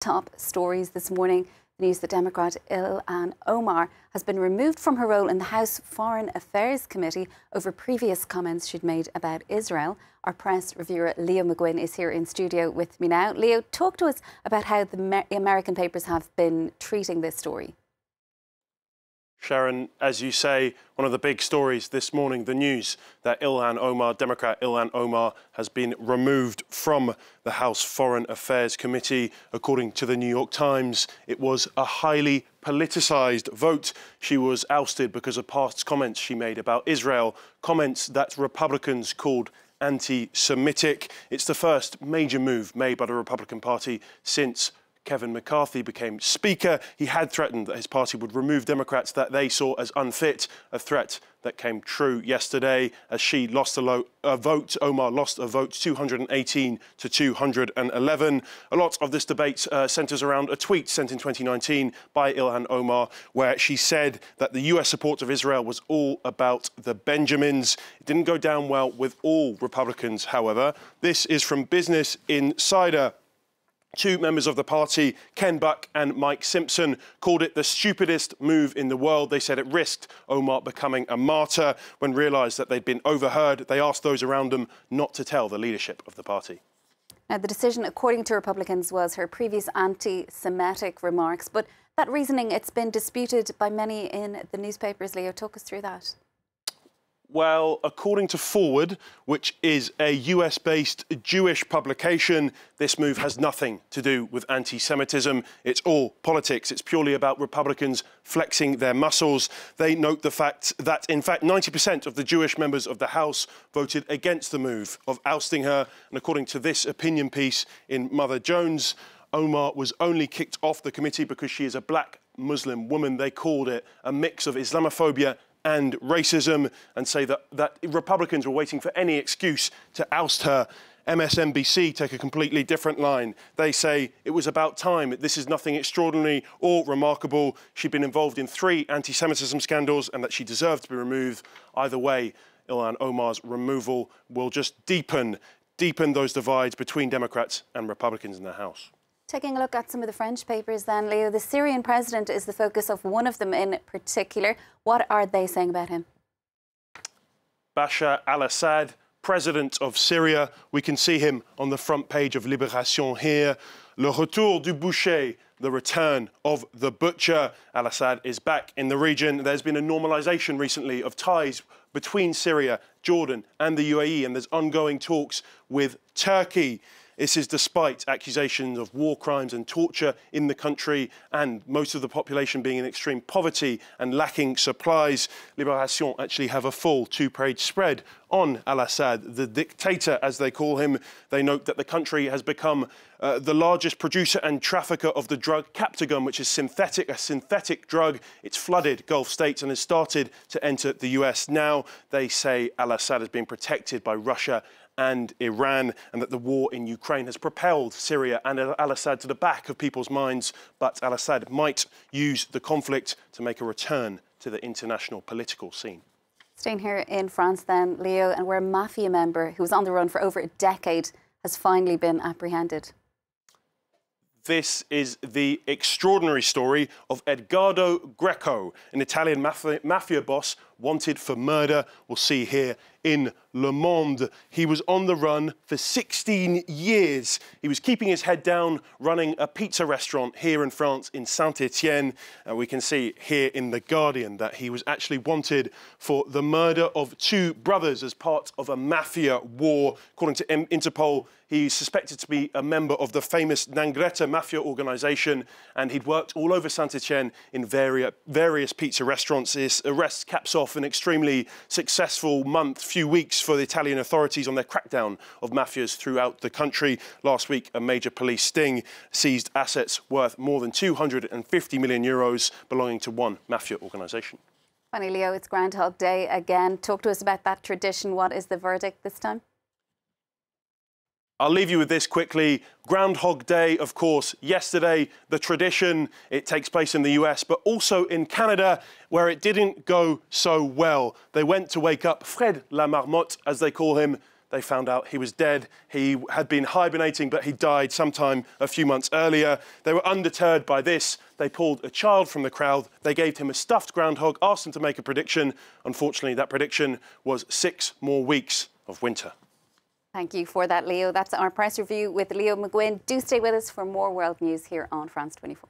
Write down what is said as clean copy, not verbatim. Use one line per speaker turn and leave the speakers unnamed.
Top stories this morning. The news that Democrat Ilhan Omar has been removed from her role in the House Foreign Affairs Committee over previous comments she'd made about Israel. Our press reviewer Leo McGuinn is here in studio with me now. Leo, talk to us about how the American papers have been treating this story.
Sharon, as you say, one of the big stories this morning, the news that Ilhan Omar, Democrat Ilhan Omar, has been removed from the House Foreign Affairs Committee. According to the New York Times, it was a highly politicised vote. She was ousted because of past comments she made about Israel, comments that Republicans called anti-Semitic. It's the first major move made by the Republican Party since Kevin McCarthy became Speaker. He had threatened that his party would remove Democrats that they saw as unfit, a threat that came true yesterday as she lost a vote. Omar lost a vote 218 to 211. A lot of this debate centres around a tweet sent in 2019 by Ilhan Omar where she said that the US support of Israel was all about the Benjamins. It didn't go down well with all Republicans, however. This is from Business Insider. Two members of the party, Ken Buck and Mike Simpson, called it the stupidest move in the world. They said it risked Omar becoming a martyr. When realised that they'd been overheard, they asked those around them not to tell the leadership of the party.
Now, the decision, according to Republicans, was her previous anti-Semitic remarks. But that reasoning, it's been disputed by many in the newspapers. Leo, talk us through that.
Well, according to Forward, which is a US-based Jewish publication, this move has nothing to do with anti-Semitism. It's all politics. It's purely about Republicans flexing their muscles. They note the fact that, in fact, 90% of the Jewish members of the House voted against the move of ousting her. And according to this opinion piece in Mother Jones, Omar was only kicked off the committee because she is a black Muslim woman. They called it a mix of Islamophobia and racism, and say that Republicans were waiting for any excuse to oust her. MSNBC take a completely different line. They say it was about time. This is nothing extraordinary or remarkable. She'd been involved in 3 anti-Semitism scandals and that she deserved to be removed. Either way, Ilhan Omar's removal will just deepen those divides between Democrats and Republicans in the House.
Taking a look at some of the French papers then, Leo, the Syrian president is the focus of one of them in particular. What are they saying about him?
Bashar al-Assad, president of Syria. We can see him on the front page of Libération here. Le retour du boucher, the return of the butcher. Al-Assad is back in the region. There's been a normalisation recently of ties between Syria, Jordan and the UAE, and there's ongoing talks with Turkey. This is despite accusations of war crimes and torture in the country and most of the population being in extreme poverty and lacking supplies. Libération actually have a full 2-page spread on al-Assad, the dictator, as they call him. They note that the country has become the largest producer and trafficker of the drug Captagon, which is a synthetic drug. It's flooded Gulf states and has started to enter the US. Now they say al-Assad is being protected by Russia and Iran, and that the war in Ukraine has propelled Syria and al-Assad to the back of people's minds. But al-Assad might use the conflict to make a return to the international political scene.
Staying here in France then, Leo, and where a Mafia member who was on the run for over a decade has finally been apprehended.
This is the extraordinary story of Edgardo Greco, an Italian mafia boss wanted for murder. We'll see here in Le Monde. He was on the run for 16 years. He was keeping his head down, running a pizza restaurant here in France in Saint-Étienne. We can see here in The Guardian that he was actually wanted for the murder of 2 brothers as part of a mafia war. According to Interpol, he's suspected to be a member of the famous Ndrangheta mafia organisation, and he'd worked all over Saint-Étienne in various pizza restaurants. This arrest caps off an extremely successful few weeks for the Italian authorities on their crackdown of mafias throughout the country. Last week, a major police sting seized assets worth more than 250 million euros belonging to one mafia organisation.
Funny, Leo, it's Groundhog Day again. Talk to us about that tradition. What is the verdict this time?
I'll leave you with this quickly. Groundhog Day, of course, yesterday, the tradition, it takes place in the US, but also in Canada, where it didn't go so well. They went to wake up Fred la Marmotte, as they call him, they found out he was dead. He had been hibernating, but he died sometime a few months earlier. They were undeterred by this. They pulled a child from the crowd. They gave him a stuffed groundhog, asked him to make a prediction. Unfortunately, that prediction was 6 more weeks of winter.
Thank you for that, Leo. That's our press review with Leo McGuinn. Do stay with us for more world news here on France 24.